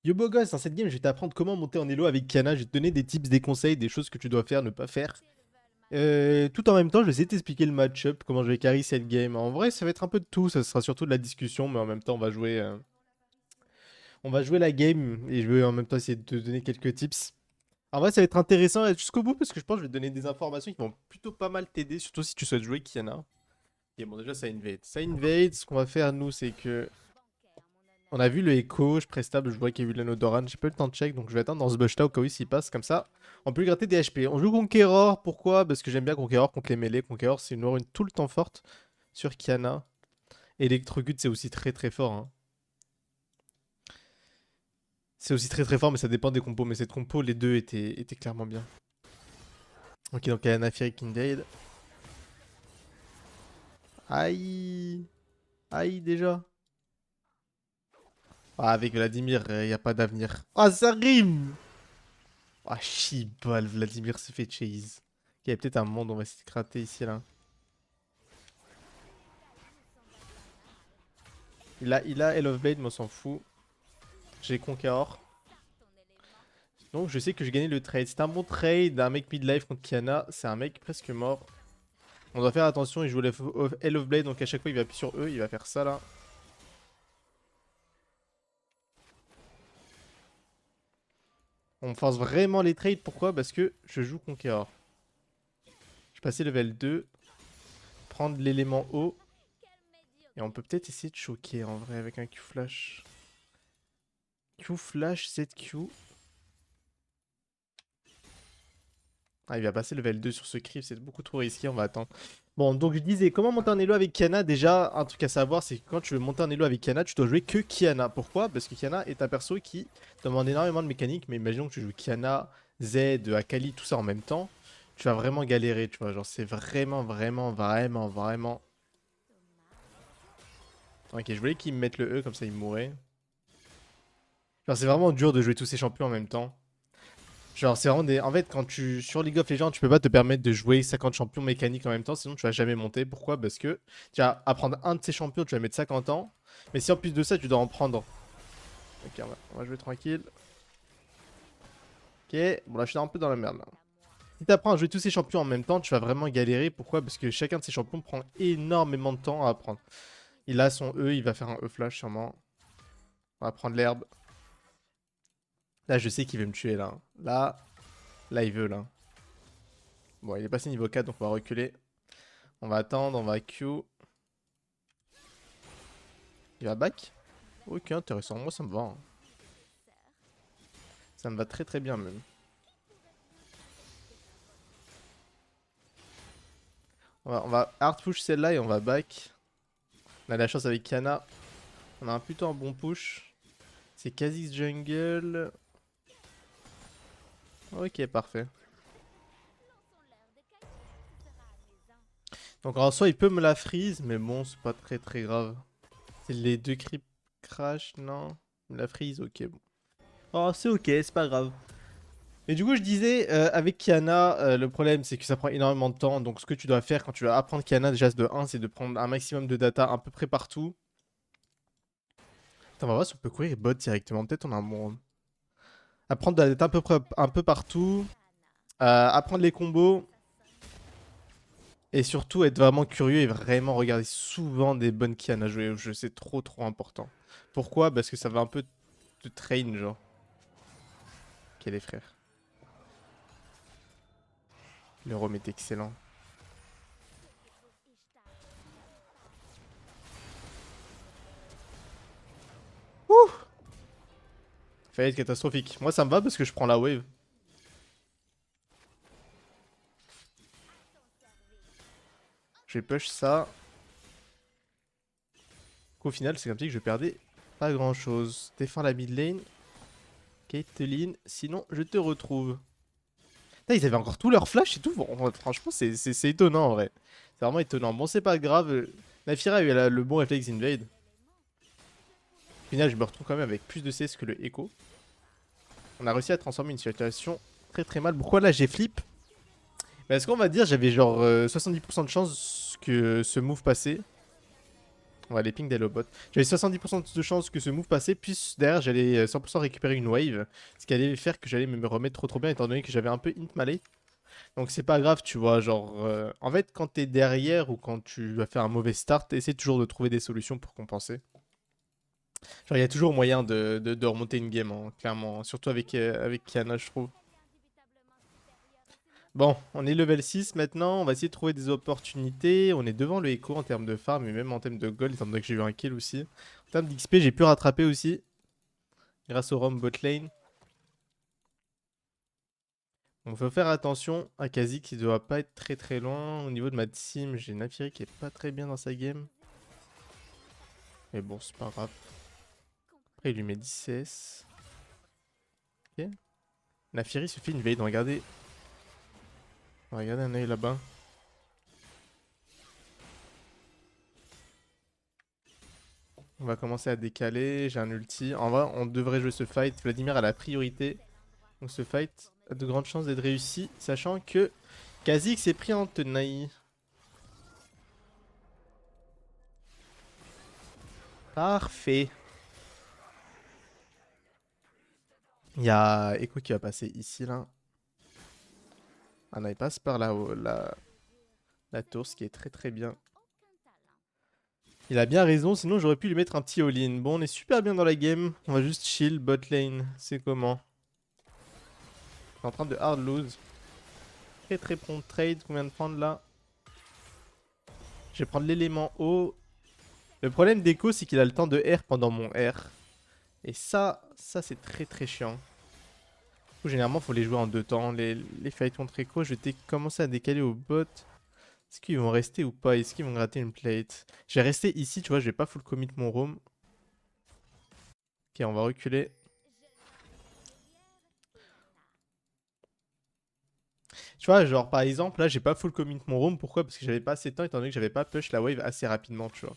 Yo beau gosse, dans cette game, je vais t'apprendre comment monter en elo avec Kiana. Je vais te donner des tips, des conseils, des choses que tu dois faire, ne pas faire. Tout en même temps, je vais essayer de t'expliquer le match-up, comment je vais carry cette game. En vrai, ça va être un peu de tout, ça sera surtout de la discussion, mais en même temps, on va jouer la game et je vais en même temps essayer de te donner quelques tips. En vrai, ça va être intéressant jusqu'au bout parce que je pense que je vais te donner des informations qui vont plutôt pas mal t'aider, surtout si tu souhaites jouer Kiana. Et bon, déjà, ça invade. Ça invade, ce qu'on va faire, nous, c'est que on a vu le Echo, je prestable, je vois qu'il y a eu l'Anodoran, j'ai pas eu le temps de check, donc je vais attendre dans ce bush là au cas où s'il passe, comme ça. On peut lui gratter des HP. On joue Conqueror, pourquoi? Parce que j'aime bien Conqueror contre les mêlées. Conqueror, c'est une rune tout le temps forte sur Kiana. Electrocute, c'est aussi très très fort. Hein. C'est aussi très très fort, mais ça dépend des compos. Mais cette compo, les deux étaient clairement bien. Ok, donc Kiana, Fury, Kindade. Aïe. Aïe, déjà. Ah, avec Vladimir, il n'y a pas d'avenir. Ah, ça rime. Ah, chibal, Vladimir se fait chase. Ok, il y a peut-être un monde, on va essayer de gratter ici, là. Il a Hell of Blade, mais on s'en fout. J'ai Conqueror. Donc je sais que je gagnais le trade. C'est un bon trade. Un mec midlife contre Kiana. C'est un mec presque mort. On doit faire attention. Il joue Hell of Blade. Donc à chaque fois, il va appuyer sur eux. Il va faire ça là. On force vraiment les trades. Pourquoi? Parce que je joue Conqueror. Je passais level 2. Prendre l'élément haut. Et on peut peut-être essayer de choquer en vrai avec un Q-Flash. Q-Flash, 7 Q. Ah, il va passer level 2 sur ce creep, c'est beaucoup trop risqué, on va attendre. Bon, donc je disais, comment monter un elo avec Kiana? Déjà, un truc à savoir, c'est que quand tu veux monter un elo avec Kiana, tu dois jouer que Kiana. Pourquoi? Parce que Kiana est un perso qui demande énormément de mécanique, mais imaginons que tu joues Kiana, Z, Akali, tout ça en même temps, tu vas vraiment galérer, tu vois. Genre, c'est vraiment. Ok, je voulais qu'il me mette le E, comme ça il mourrait. Genre, c'est vraiment dur de jouer tous ces champions en même temps. Genre, c'est vraiment des. En fait, quand tu. Sur League of Legends, tu peux pas te permettre de jouer 50 champions mécaniques en même temps, sinon tu vas jamais monter. Pourquoi? Parce que tu vas apprendre un de ces champions, tu vas mettre 50 ans. Mais si en plus de ça, tu dois en prendre. Ok, on va jouer tranquille. Ok, bon là, je suis un peu dans la merde là. Si t'apprends à jouer tous ces champions en même temps, tu vas vraiment galérer. Pourquoi? Parce que chacun de ces champions prend énormément de temps à apprendre. Il a son E, il va faire un E flash sûrement. On va prendre l'herbe. Là, je sais qu'il veut me tuer là. Là, il veut là. Bon, il est passé niveau 4, donc on va reculer. On va attendre, on va Q. Il va back? Ok, intéressant. Moi, ça me va. Hein. Ça me va très très bien même. On va hard push celle-là et on va back. On a la chance avec Kiana. On a plutôt un bon push. C'est quasi jungle. Ok, parfait. Donc en soi, il peut me la freeze, mais bon, c'est pas très très grave. C'est les deux creeps crash, non? Il me la freeze, ok, bon. Oh, c'est ok, c'est pas grave. Et du coup, je disais, avec Kiana, le problème c'est que ça prend énormément de temps. Donc, ce que tu dois faire quand tu vas apprendre Kiana, déjà, de 1, c'est de prendre un maximum de data à peu près partout. Attends, on va voir si on peut courir bot directement. Peut-être on a un bon. Apprendre de la data à peu près un peu partout. Apprendre les combos. Et surtout être vraiment curieux et vraiment regarder souvent des bonnes Kiana jouer au jeu. C'est trop trop important. Pourquoi? Parce que ça va un peu te train, genre. Ok, les frères. Le roam est excellent. Ouh! Faillite catastrophique. Moi, ça me va parce que je prends la wave. Je vais push ça. Au final, c'est comme si que je perdais pas grand chose. Défends la mid lane. Caitlyn, sinon je te retrouve. Putain, ils avaient encore tout leur flash et tout. Bon, franchement, c'est étonnant en vrai. C'est vraiment étonnant. Bon, c'est pas grave. Nafira a eu le bon réflexe invade. Au final, je me retrouve quand même avec plus de CS que le Echo. On a réussi à transformer une situation très très mal. Pourquoi là j'ai flip? Est-ce qu'on va dire j'avais genre 70% de chance que ce move passait? On va les ping d'Helobot. J'avais 70% de chance que ce move passait, puis derrière j'allais 100% récupérer une wave. Ce qui allait faire que j'allais me remettre trop bien étant donné que j'avais un peu int ma late. Donc c'est pas grave, tu vois, genre... en fait, quand t'es derrière ou quand tu vas faire un mauvais start, essaie toujours de trouver des solutions pour compenser. Genre, il y a toujours moyen de remonter une game, hein, clairement. Surtout avec Kiana, je trouve. Bon, on est level 6 maintenant, on va essayer de trouver des opportunités. On est devant le Echo en termes de farm et même en termes de gold, étant donné que j'ai eu un kill aussi. En termes d'XP, j'ai pu rattraper aussi, grâce au roam bot lane. Donc faut faire attention à Kazi qui doit pas être très loin. Au niveau de ma team, j'ai Nafiri qui est pas très bien dans sa game. Mais bon, c'est pas grave. Après, il lui met 10 CS. Ok. Nafiri se fait une veille, on va regarder un œil là-bas. On va commencer à décaler, j'ai un ulti. En vrai, on devrait jouer ce fight. Vladimir a la priorité. Donc ce fight a de grandes chances d'être réussi, sachant que Kha'Zix s'est pris en tenaille. Parfait. Il y a Echo qui va passer ici, là. Ah non, il passe par là-haut, la tour, ce qui est très bien. Il a bien raison, sinon j'aurais pu lui mettre un petit all-in. Bon, on est super bien dans la game. On va juste chill, bot lane. C'est comment? Je suis en train de hard lose. Très prompt trade. Combien de prendre là? Je vais prendre l'élément haut. Le problème d'Echo, c'est qu'il a le temps de R pendant mon R. Et ça c'est très chiant. Du coup, généralement, faut les jouer en deux temps. Les fights contre Echo, je vais commencer à décaler au bot. Est-ce qu'ils vont rester ou pas? Est-ce qu'ils vont gratter une plate? Je vais rester ici, tu vois, je vais pas full commit mon roam. Ok, on va reculer. Tu vois, genre par exemple, là j'ai pas full commit mon roam. Pourquoi? Parce que j'avais pas assez de temps étant donné que j'avais pas push la wave assez rapidement, tu vois.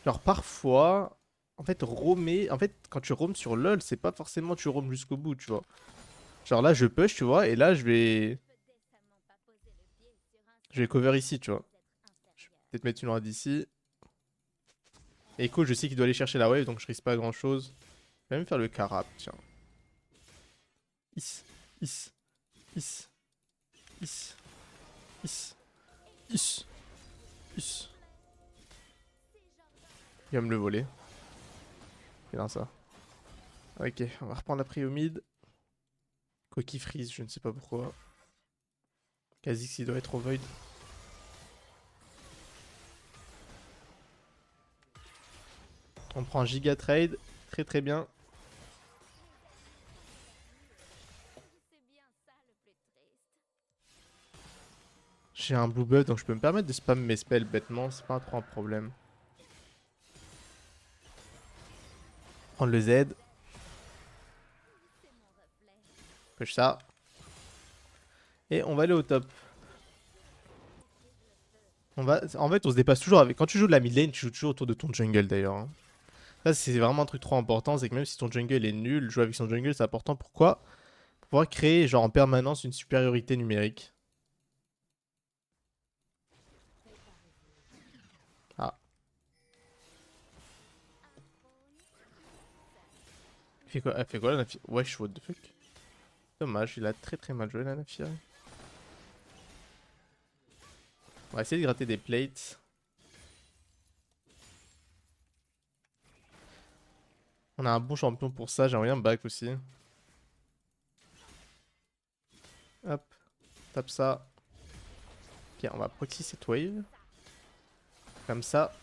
Genre parfois, en fait, roamer, en fait, quand tu roam sur LoL, c'est pas forcément tu roam jusqu'au bout, tu vois. Genre là je push, tu vois, et là je vais cover ici, tu vois. Je vais peut-être mettre une rod ici. Echo, je sais qu'il doit aller chercher la wave, donc je risque pas grand chose. Je vais même faire le carap, tiens. Is, is, is, is, is, is, is. Il va me le voler. C'est bien ça. Ok, on va reprendre la prio mid. Koki freeze, je ne sais pas pourquoi. Kha'Zix, il doit être au void. On prend giga trade. Très bien. J'ai un blue buff, donc je peux me permettre de spam mes spells bêtement. C'est pas trop un problème. Prendre le Z. Push ça. Et on va aller au top. En fait, on se dépasse toujours avec. Quand tu joues de la mid lane, tu joues toujours autour de ton jungle d'ailleurs, hein. Ça, c'est vraiment un truc trop important. C'est que même si ton jungle est nul, jouer avec son jungle, c'est important. Pourquoi? Pour pouvoir créer, genre, en permanence une supériorité numérique. Ah. Elle fait quoi la Nafi? Wesh, what the fuck? Dommage, il a très mal joué la Nafi. On va essayer de gratter des plates. On a un bon champion pour ça, j'aimerais bien back aussi. Hop, tape ça. Ok, on va proxy cette wave. Comme ça.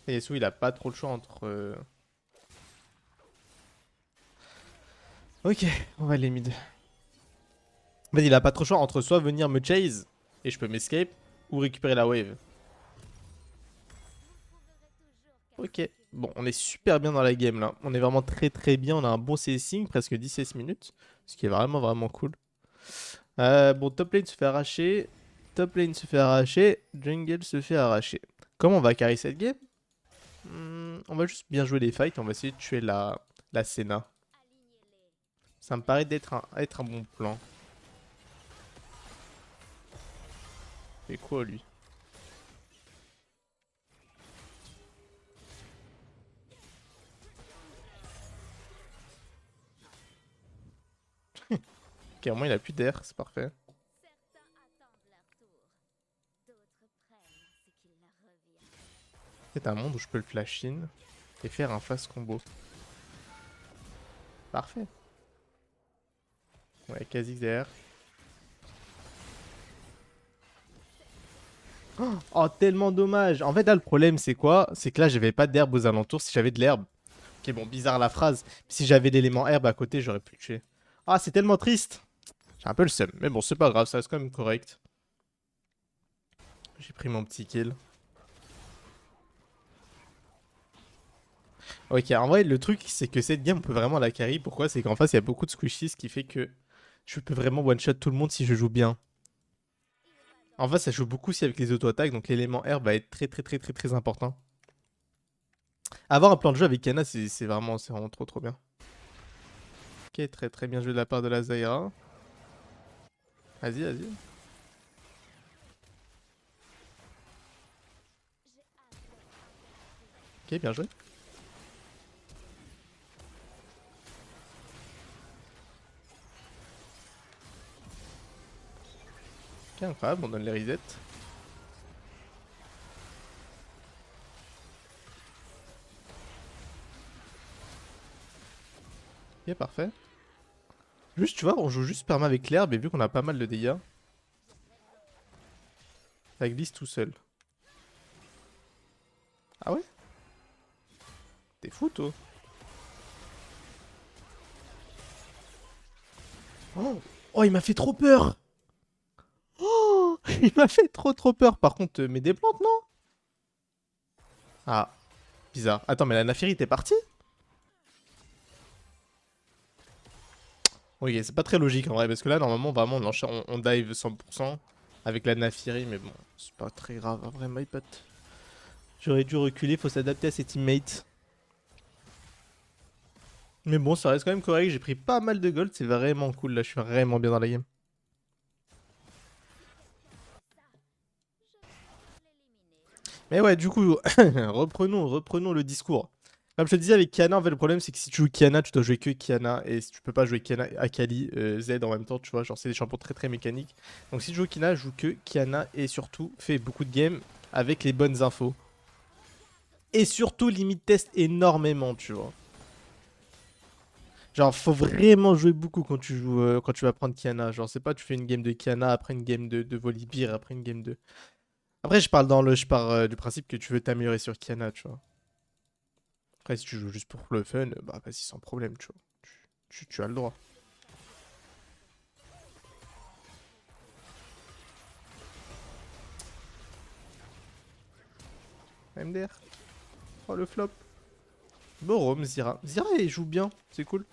Et Yasuo, il a pas trop le choix entre... Ok, on va aller mid. En fait, il a pas trop le choix entre soit venir me chase, et je peux m'escape, ou récupérer la wave. Ok, bon, on est super bien dans la game là. On est vraiment très bien, on a un bon CSing, presque 16 minutes. Ce qui est vraiment cool. Bon, top lane se fait arracher. Top lane se fait arracher. Jungle se fait arracher. Comment on va carry cette game? On va juste bien jouer les fights. On va essayer de tuer la Senna. Ça me paraît être un bon plan. C'est quoi lui? au moins il a plus d'air, c'est parfait. C'est un monde où je peux le flash in et faire un fast combo. Parfait. Ouais, quasi derrière. Oh, tellement dommage. En fait, là, le problème, c'est quoi? C'est que là, j'avais pas d'herbe aux alentours. Si j'avais de l'herbe. Ok, bon, bizarre la phrase. Si j'avais l'élément herbe à côté, j'aurais pu le tuer. Ah, c'est tellement triste. J'ai un peu le seum. Mais bon, c'est pas grave, ça reste quand même correct. J'ai pris mon petit kill. Ok, en vrai, le truc, c'est que cette game, on peut vraiment la carry. Pourquoi? C'est qu'en face, il y a beaucoup de squishies, ce qui fait que je peux vraiment one-shot tout le monde si je joue bien. En face, ça joue beaucoup aussi avec les auto-attaques, donc l'élément herbe va être très très très très très important. Avoir un plan de jeu avec Yana, c'est vraiment trop trop bien. Ok, très très bien joué de la part de la Zyra. Vas-y, vas-y. Ok, bien joué. Ok, incroyable, on donne les resets. Ok, parfait. Juste, tu vois, on joue juste perma avec l'herbe et vu qu'on a pas mal de dégâts, ça glisse tout seul. Ah ouais? T'es fou, toi? Oh, oh, il m'a fait trop peur! Oh, il m'a fait trop trop peur. Par contre, mais des plantes, non? Ah, bizarre. Attends, mais la Naphiri était partie? Oui, c'est pas très logique en vrai, parce que là, normalement, vraiment, on dive 100% avec la Naphiri, mais bon, c'est pas très grave, en vrai, my pote. J'aurais dû reculer, faut s'adapter à ses teammates. Mais bon, ça reste quand même correct, j'ai pris pas mal de gold, c'est vraiment cool, là, je suis vraiment bien dans la game. Mais ouais, du coup, reprenons le discours. Comme je te disais avec Kiana, en fait, le problème c'est que si tu joues Kiana, tu dois jouer que Kiana. Et si tu peux pas jouer Kiana, Akali, Z en même temps, tu vois, genre c'est des champions très très mécaniques. Donc si tu joues Kiana, joue que Kiana et surtout fais beaucoup de games avec les bonnes infos. Et surtout limite test énormément, tu vois. Genre faut vraiment jouer beaucoup quand tu joues, quand tu vas prendre Kiana. Genre c'est pas tu fais une game de Kiana, après une game de Volibear, après une game de... Après je pars du principe que tu veux t'améliorer sur Kiana, tu vois. Après, si tu joues juste pour le fun, bah vas-y sans problème, tu vois. Tu as le droit. MDR. Oh le flop. Borom, Zira. Zira, il joue bien, c'est cool.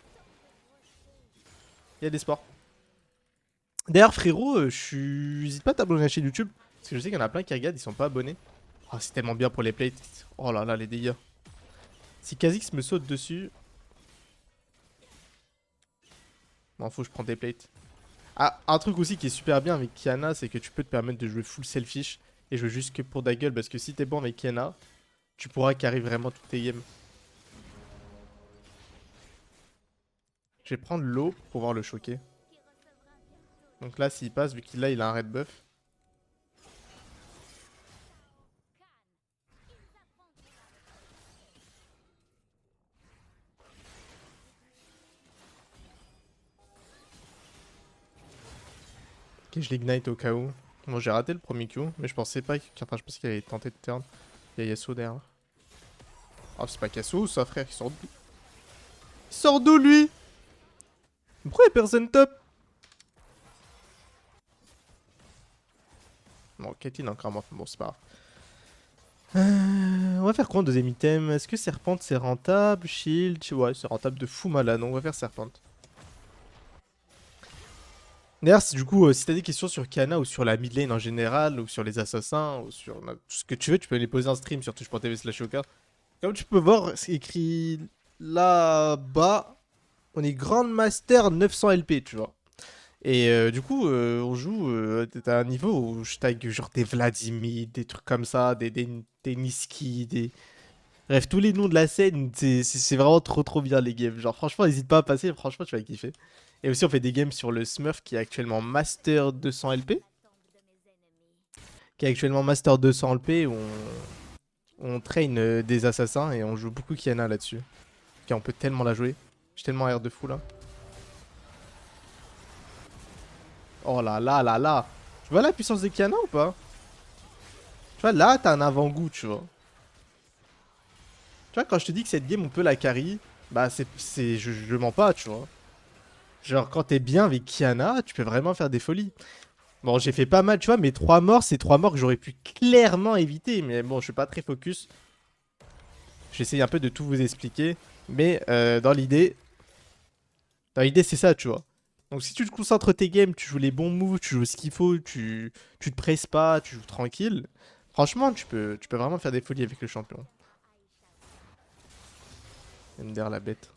Il y a des sports. D'ailleurs, frérot, N'hésite pas à t'abonner à la chaîne YouTube. Parce que je sais qu'il y en a plein qui regardent, ils sont pas abonnés. Oh, c'est tellement bien pour les plates. Oh là là, les dégâts. Si Kha'Zix me saute dessus. M'en faut, je prends des plates. Ah, un truc aussi qui est super bien avec Kiana, c'est que tu peux te permettre de jouer full selfish et jouer juste que pour ta gueule. Parce que si t'es bon avec Kiana, tu pourras carry vraiment toutes tes games. Je vais prendre l'eau pour pouvoir le choquer. Donc là, s'il passe, vu qu'il il a un red buff. Ok, je l'ignite au cas où. Bon, j'ai raté le premier Q, mais je pensais pas enfin, je pensais qu'il allait tenter de turn. Il y a Yasuo derrière. Oh, c'est pas Yasuo, ça, frère, il sort d'où? Il sort d'où, lui? Pourquoi y'a personne top? Bon, Caitlyn encore moi. Bon, c'est pas grave. On va faire quoi en deuxième item? Est-ce que Serpente c'est rentable? Shield? Ouais, c'est rentable de fou malade, donc on va faire Serpente. D'ailleurs, si du coup, si t'as des questions sur Kana ou sur la mid lane en général, ou sur les assassins, ou sur tout ce que tu veux, tu peux les poser en stream sur twitch.tv/yoka. Comme tu peux voir, c'est écrit là-bas, on est Grandmaster 900 LP, tu vois. Et du coup, on joue à un niveau où je tag genre des Vladimir, des trucs comme ça, des Niski, des... Bref, tous les noms de la scène, c'est vraiment trop bien les games. Genre, franchement, n'hésite pas à passer, franchement, tu vas kiffer. Et aussi, on fait des games sur le Smurf qui est actuellement Master 200 LP. Qui est actuellement Master 200 LP où on traîne des assassins et on joue beaucoup Kiana là-dessus. Ok, on peut tellement la jouer. J'ai tellement air de fou là. Oh là là là là. Tu vois la puissance de Kiana ou pas? Tu vois, là, t'as un avant-goût, tu vois. Tu vois, quand je te dis que cette game, on peut la carry, bah, je mens pas, tu vois. Genre, quand t'es bien avec Kiana, tu peux vraiment faire des folies. Bon, j'ai fait pas mal, tu vois, mes 3 morts, c'est 3 morts que j'aurais pu clairement éviter. Mais bon, je suis pas très focus. J'essaye un peu de tout vous expliquer. Mais dans l'idée, c'est ça, tu vois. Donc si tu te concentres tes games, tu joues les bons moves, tu joues ce qu'il faut, tu te presses pas, tu joues tranquille. Franchement, tu peux vraiment faire des folies avec le champion. Ender la bête.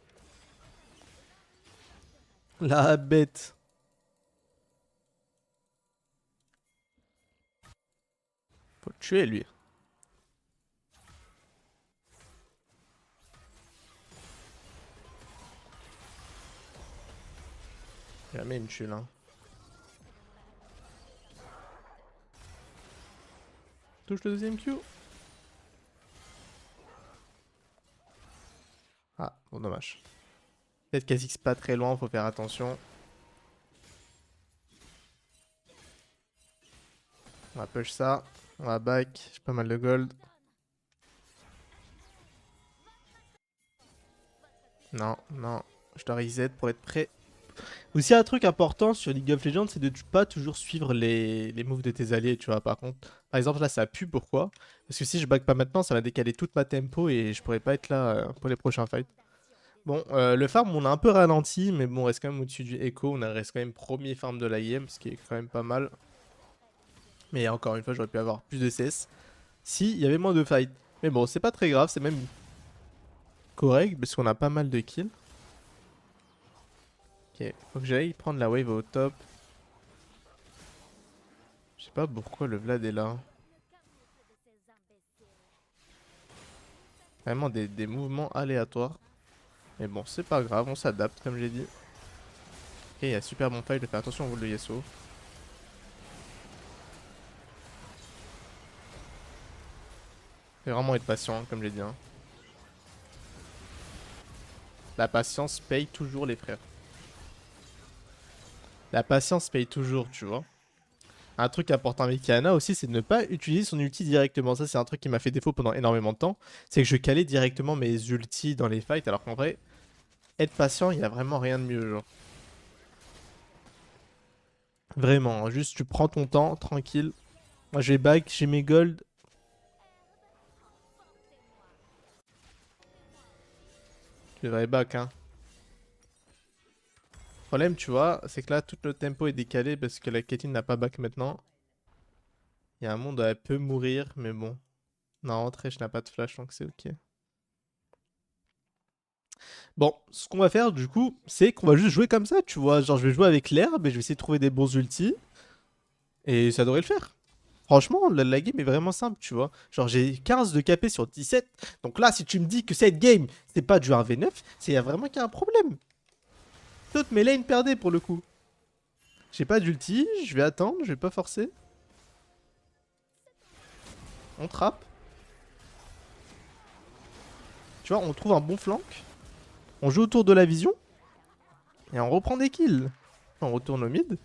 La bête. Faut le tuer, lui. Jamais il me tue, là. Touche le deuxième Q. Ah, bon, dommage. Peut-être qu'Azix pas très loin, faut faire attention. On va push ça. On va back. J'ai pas mal de gold. Non, non. Je dois reset pour être prêt. Aussi, un truc important sur League of Legends, c'est de pas toujours suivre les moves de tes alliés, tu vois. Par contre, par exemple, là, ça pue. Pourquoi? Parce que si je back pas maintenant, ça va décaler toute ma tempo et je pourrais pas être là pour les prochains fights. Bon, le farm, on a un peu ralenti, mais bon, on reste quand même au-dessus du Echo. On reste quand même premier farm de la game, ce qui est quand même pas mal. Mais encore une fois, j'aurais pu avoir plus de CS si il y avait moins de fights. Mais bon, c'est pas très grave, c'est même correct parce qu'on a pas mal de kills. Ok, faut que j'aille prendre la wave au top. Je sais pas pourquoi le Vlad est là. Vraiment des mouvements aléatoires. Mais bon, c'est pas grave, on s'adapte comme j'ai dit. Ok, il y a super bon fight, je vais faire attention au vol de Yasuo. Faut vraiment être patient, hein, comme j'ai dit. Hein. La patience paye toujours, les frères. La patience paye toujours, tu vois. Un truc important avec Kiana aussi, c'est de ne pas utiliser son ulti directement. Ça, c'est un truc qui m'a fait défaut pendant énormément de temps. C'est que je calais directement mes ultis dans les fights, alors qu'en vrai, être patient, il y a vraiment rien de mieux, genre. Vraiment, hein, juste tu prends ton temps, tranquille. Moi, j'ai back, j'ai mes gold. Tu devrais back, hein. Le problème, tu vois, c'est que là, tout le tempo est décalé parce que la Caitlyn n'a pas back maintenant. Il y a un monde où elle peut mourir, mais bon. Non, Thresh n'a pas de flash, donc c'est ok. Bon, ce qu'on va faire, du coup, c'est qu'on va juste jouer comme ça, tu vois. Genre, je vais jouer avec l'herbe et je vais essayer de trouver des bons ultis. Et ça devrait le faire. Franchement, la game est vraiment simple, tu vois. Genre, j'ai 15 de KP sur 17. Donc là, si tu me dis que cette game, c'est pas du 1v9, c'est vraiment qu'il y a un problème. D'autres mes lanes perdaient pour le coup. J'ai pas d'ulti, je vais attendre, je vais pas forcer. On trappe. Tu vois, on trouve un bon flank. On joue autour de la vision. Et on reprend des kills. On retourne au mid.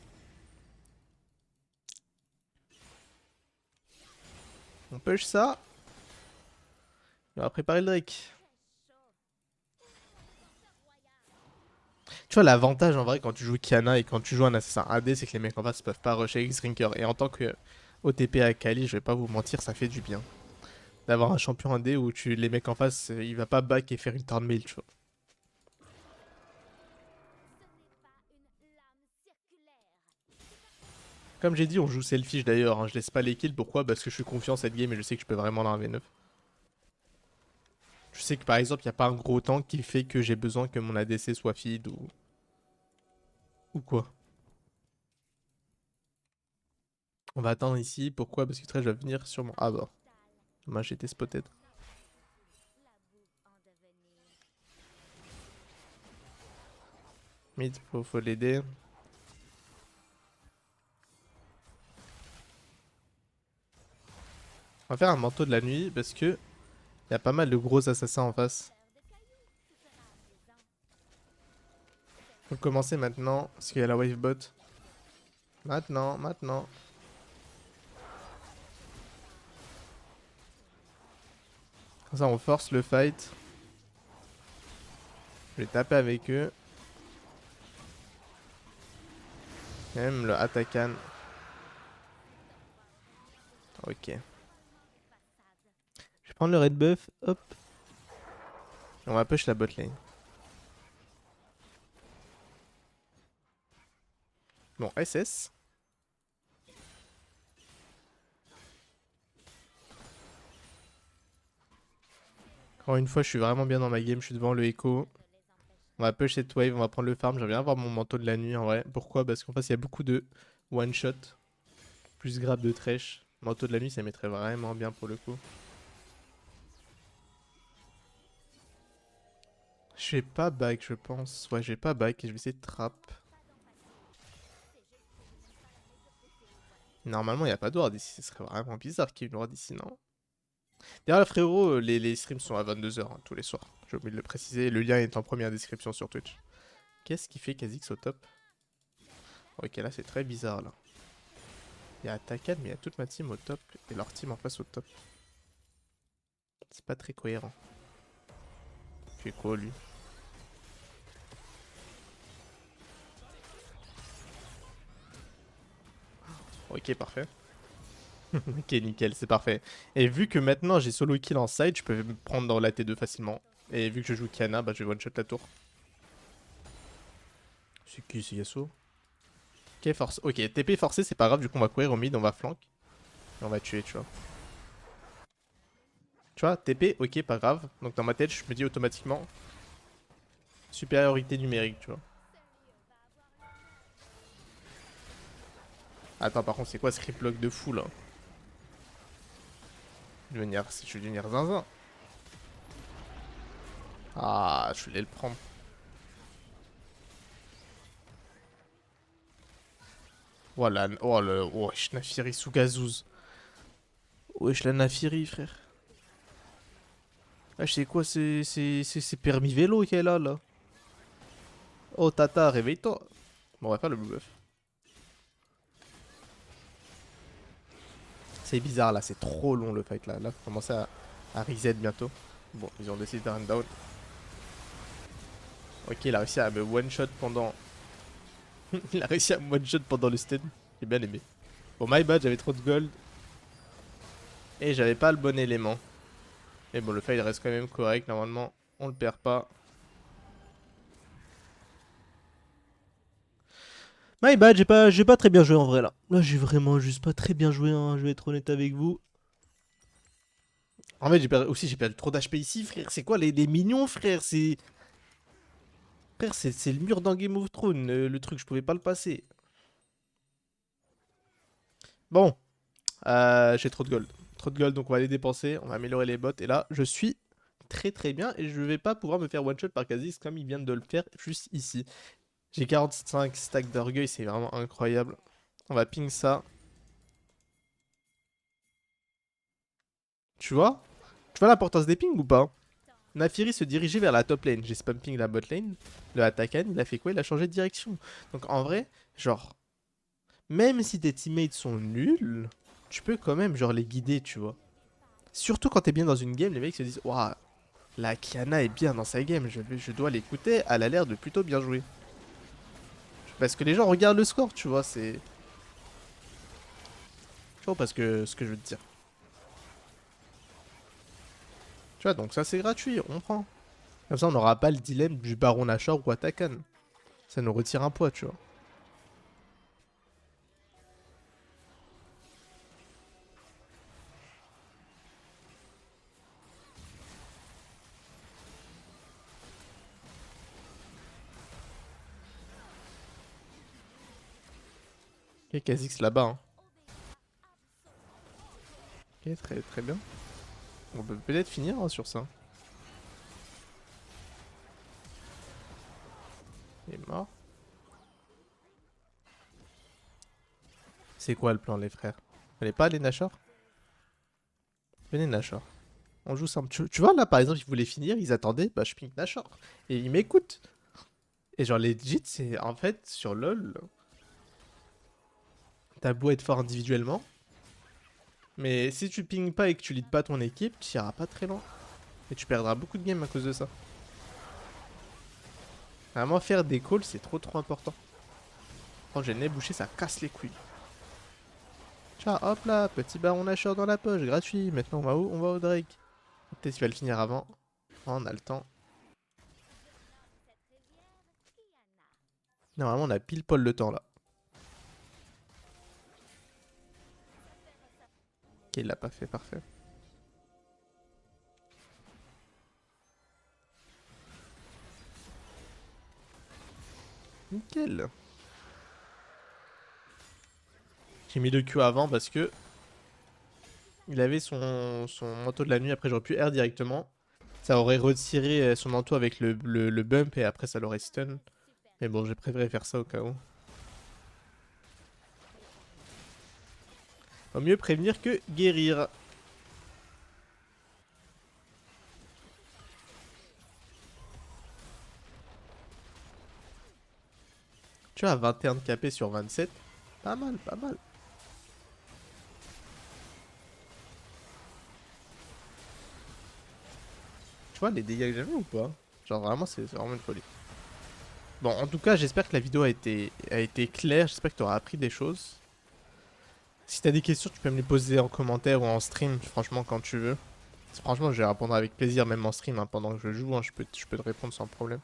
On push ça. On va préparer le Drake. Tu vois, l'avantage en vrai quand tu joues Kiana et quand tu joues un assassin AD, c'est que les mecs en face peuvent pas rusher X-Drinker. Et en tant que OTP à Kali, je vais pas vous mentir, ça fait du bien. D'avoir un champion AD où les mecs en face, il va pas back et faire une turn mail, tu vois. Comme j'ai dit, on joue selfish d'ailleurs, hein. Je laisse pas les kills. Pourquoi? Parce que je suis confiant cette game et je sais que je peux vraiment la V9. Je sais que par exemple, il n'y a pas un gros tank qui fait que j'ai besoin que mon ADC soit feed ou quoi. On va attendre ici. Pourquoi? Parce que très je vais venir sur mon. Ah bah. Dommage, j'ai été spotted. Mid, faut l'aider. On va faire un manteau de la nuit parce que y a pas mal de gros assassins en face. Faut commencer maintenant parce qu'il y a la wave bot. Maintenant. Comme ça on force le fight. Je vais taper avec eux. Même le Atakan. Ok. Je vais prendre le red buff. Hop. On va push la bot lane. Bon, SS. Encore une fois, je suis vraiment bien dans ma game. Je suis devant le Echo. On va push cette wave. On va prendre le farm. J'aimerais bien avoir mon manteau de la nuit en vrai. Pourquoi? Parce qu'en face, il y a beaucoup de one shot. Plus grab de trèche. Manteau de la nuit, ça mettrait vraiment bien pour le coup. Je vais pas back, je pense. Ouais, je vais pas back et je vais essayer de trap. Normalement, il n'y a pas de ward ici. Ce serait vraiment bizarre qu'il y ait une ward ici, non? D'ailleurs, frérot, les streams sont à 22h tous les soirs. J'ai oublié de le préciser. Le lien est en première description sur Twitch. Qu'est-ce qui fait Kha'Zix au top? Ok, là, c'est très bizarre, là. Il y a Atakan, mais il y a toute ma team au top. Et leur team en face au top. C'est pas très cohérent. Il fait quoi, lui? Ok, parfait. Ok, nickel, c'est parfait. Et vu que maintenant j'ai solo kill en side, je peux me prendre dans la T2 facilement. Et vu que je joue Kiana, bah je vais one shot la tour. C'est qui, c'est Yasuo? Ok, force. Ok, TP forcé, c'est pas grave, du coup on va courir au mid, on va flank. Et on va tuer, tu vois. Tu vois, TP, ok, pas grave. Donc dans ma tête, je me dis automatiquement supériorité numérique, tu vois. Attends, par contre, c'est quoi ce creep lock de fou là? Je vais devenir zinzin. Ah, je voulais le prendre. Voilà, oh le. Wesh, Nafiri sous gazouz. Wesh, la Nafiri, frère. Ah, je sais quoi, c'est permis vélo qu'elle a là. Oh Tata, réveille-toi. Bon, on va faire le blue buff. C'est bizarre là, c'est trop long le fight là. Là, faut commencer à reset bientôt. Bon, ils ont décidé de run down. Ok, il a réussi à me one shot pendant. Il a réussi à me one shot pendant le stun. J'ai bien aimé. Bon, my bad, j'avais trop de gold. Et j'avais pas le bon élément. Mais bon, le fight reste quand même correct. Normalement, on le perd pas. My bad, j'ai pas très bien joué en vrai là. Là, j'ai vraiment juste pas très bien joué, hein, je vais être honnête avec vous. En fait, j'ai perdu trop d'HP ici, frère. C'est quoi les minions, frère? Frère, c'est le mur dans Game of Thrones, le truc, je pouvais pas le passer. Bon, j'ai trop de gold. Trop de gold, donc on va les dépenser, on va améliorer les bots. Et là, je suis très bien et je vais pas pouvoir me faire one shot par Kha'Zix comme il vient de le faire juste ici. J'ai 45 stacks d'orgueil, c'est vraiment incroyable. On va ping ça. Tu vois? Tu vois l'importance des pings ou pas? Nafiri se dirigeait vers la top lane. J'ai spam ping la bot lane. Le Atakan, il a fait quoi? Il a changé de direction. Donc en vrai, genre, même si tes teammates sont nuls, tu peux quand même genre les guider, tu vois. Surtout quand t'es bien dans une game, les mecs se disent waouh, la Kiana est bien dans sa game, je dois l'écouter, elle a l'air de plutôt bien jouer. Parce que les gens regardent le score, tu vois, c'est. Tu vois parce que ce que je veux te dire. Tu vois, donc ça c'est gratuit, on prend. Comme ça on n'aura pas le dilemme du Baron Nashor ou Atakan. Ça nous retire un poids, tu vois. Ok, Kha'Zix là-bas, hein. Ok, très bien. On peut peut-être finir hein, sur ça. Il est mort. C'est quoi le plan, les frères? Fallait pas aller Nashor? Venez Nashor. On joue simple. Tu vois, là, par exemple, ils voulaient finir, ils attendaient, bah, je ping Nashor. Et ils m'écoutent. Et genre, legit, c'est en fait, sur LoL, t'as beau être fort individuellement, mais si tu ping pas et que tu leads pas ton équipe, tu iras pas très loin. Et tu perdras beaucoup de games à cause de ça. Vraiment, faire des calls, c'est trop important. Quand j'ai le nez bouché, ça casse les couilles. Tiens, hop là, petit baron Nashor dans la poche, gratuit. Maintenant, on va où? On va au Drake. Peut-être qu'il va le finir avant. Oh, on a le temps. Normalement, on a pile poil le temps là. Ok, il l'a pas fait, parfait. Nickel. J'ai mis le Q avant parce que il avait son manteau de la nuit. Après, j'aurais pu R directement. Ça aurait retiré son manteau avec le bump et après, ça l'aurait stun. Mais bon, j'ai préféré faire ça au cas où. Vaut mieux prévenir que guérir. Tu vois, 21 de KP sur 27. Pas mal, pas mal. Tu vois les dégâts que j'avais ou pas? Genre vraiment, c'est vraiment une folie. Bon, en tout cas, j'espère que la vidéo a été claire. J'espère que tu auras appris des choses. Si t'as des questions, tu peux me les poser en commentaire ou en stream, franchement, quand tu veux. Franchement, je vais répondre avec plaisir, même en stream, hein, pendant que je joue, hein, je peux te répondre sans problème.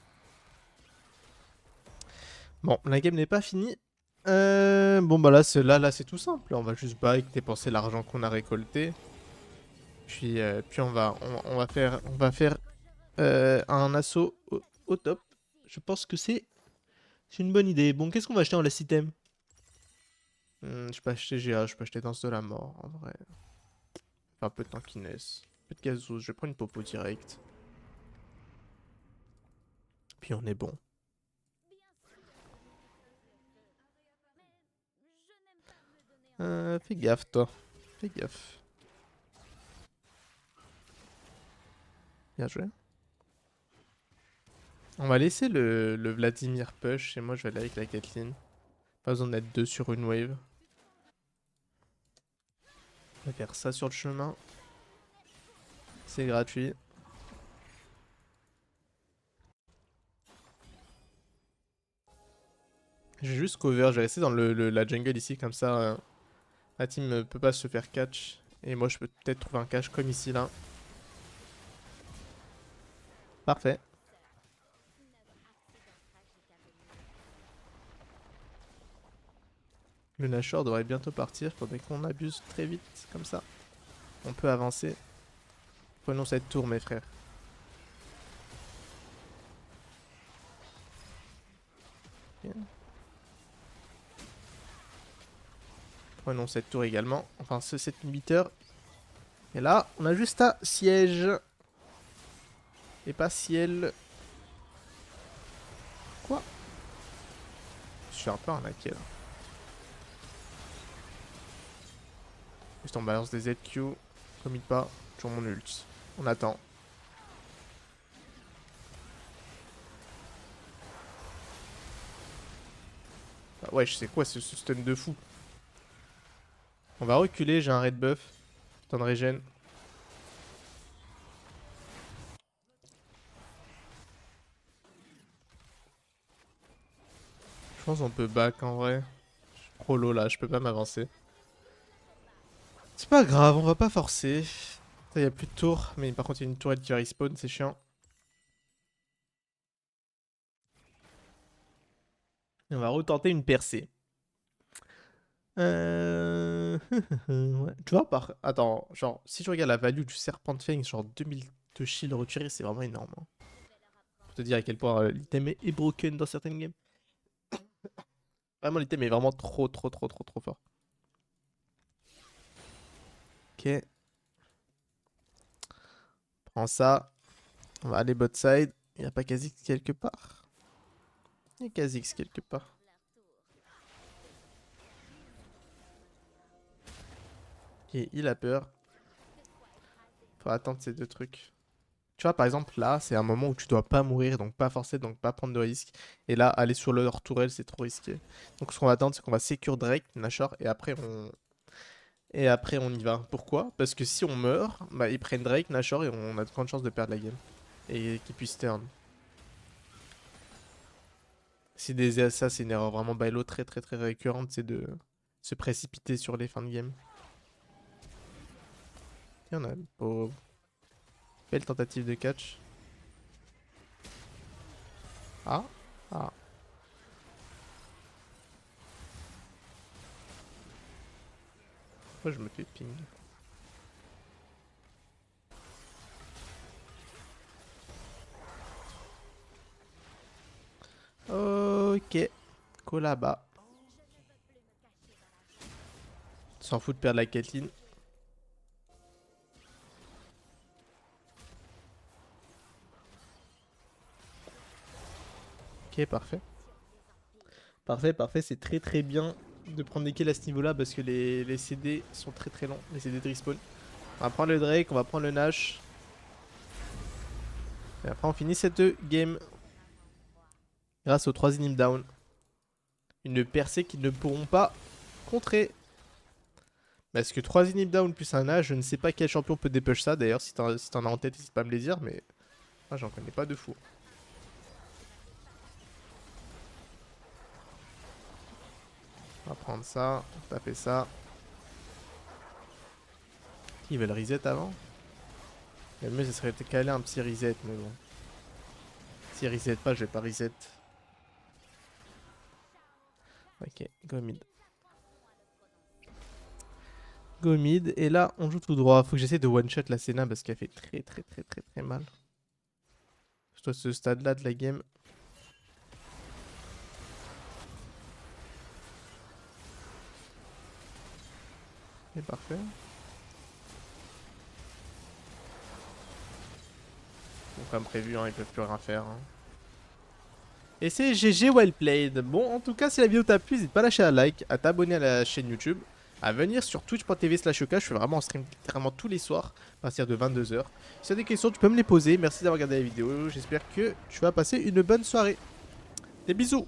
Bon, la game n'est pas finie. Bon, bah là, c'est tout simple. On va juste bike, dépenser l'argent qu'on a récolté. Puis on va faire un assaut au top. Je pense que c'est une bonne idée. Bon, qu'est-ce qu'on va acheter en last item? Je peux acheter GA, je peux acheter Danse de la Mort, en vrai. Enfin, un peu de tankiness. Un peu de gazous, je vais prendre une popo direct. Puis on est bon. Fais gaffe, toi. Fais gaffe. Bien joué. On va laisser le Vladimir push et moi je vais aller avec la Kathleen. Pas besoin d'être deux sur une wave. On va faire ça sur le chemin. C'est gratuit. J'ai juste cover, j'ai resté dans la jungle ici comme ça. La team peut pas se faire catch. Et moi je peux peut-être trouver un catch comme ici là. Parfait. Le Nashor devrait bientôt partir. Faudrait qu'on abuse très vite comme ça. On peut avancer. Prenons cette tour mes frères. Ok. Prenons cette tour également. Enfin ce 7 heures. Et là on a juste un siège. Et pas ciel. Quoi? Je suis un peu arnaqué là. Juste on balance des ZQ. Commit pas. Toujours mon ult. On attend. Ah ouais, je sais quoi ce stun de fou. On va reculer, j'ai un red buff. Temps de régène. Je pense qu'on peut back en vrai. Je suis trop low là, je peux pas m'avancer. C'est pas grave, on va pas forcer. Ça, y a plus de tour, mais par contre, il y a une tourelle qui respawn, c'est chiant. Et on va retenter une percée. Ouais. Tu vois, attends, genre, si je regarde la value du Serpent de Fang, genre 2000 de shield retiré, c'est vraiment énorme, hein. Pour te dire à quel point l'item est broken dans certaines games. Vraiment, l'item est vraiment trop fort. Ok, prends ça. On va aller bot side. Il n'y a pas Kha'Zix quelque part? Il y a Kha'Zix quelque part. Ok, il a peur. Faut attendre ces deux trucs. Tu vois, par exemple, là, c'est un moment où tu dois pas mourir, donc pas forcer, donc pas prendre de risques. Et là, aller sur leur tourelle, c'est trop risqué. Donc ce qu'on va attendre, c'est qu'on va secure Drake, Nashor, et après on y va. Pourquoi? Parce que si on meurt, bah ils prennent Drake, Nashor, et on a de grandes chances de perdre la game. Et qu'ils puissent turn. Si des ça, c'est une erreur vraiment bailo très très très récurrente, c'est de se précipiter sur les fins de game. Et on a une pauvre. Belle tentative de catch. Ah, ah. Pourquoi je me fais ping? Ok. Kolaba. S'en fout de perdre la Caitlyn. Ok, parfait. Parfait, parfait. C'est très très bien de prendre des kills à ce niveau-là parce que les CD sont très très longs. Les CD de respawn. On va prendre le Drake, on va prendre le Nash. Et après, on finit cette game grâce aux 3 inhib down. Une percée qu'ils ne pourront pas contrer. Parce que 3 inhib down plus un Nash, je ne sais pas quel champion peut dépush ça. D'ailleurs, si t'en as en tête, n'hésite pas à me les dire. Mais moi, j'en connais pas de fou. On va prendre ça, taper ça. Ils veulent reset avant? Le mieux, ce serait de caler un petit reset, mais bon. Si reset pas, je vais pas reset. Ok, go mid. Go mid. Et là, on joue tout droit. Faut que j'essaie de one-shot la Senna parce qu'elle fait très très très très très mal. Surtout à ce stade-là de la game. C'est parfait. Bon, comme prévu, hein, ils peuvent plus rien faire. Hein. Et c'est GG well played. Bon, en tout cas, si la vidéo t'a plu, n'hésite pas à lâcher un like, à t'abonner à la chaîne YouTube, à venir sur twitch.tv/yoka. Je fais vraiment en stream littéralement tous les soirs à partir de 22 h. Si tu as des questions, tu peux me les poser. Merci d'avoir regardé la vidéo. J'espère que tu vas passer une bonne soirée. Des bisous.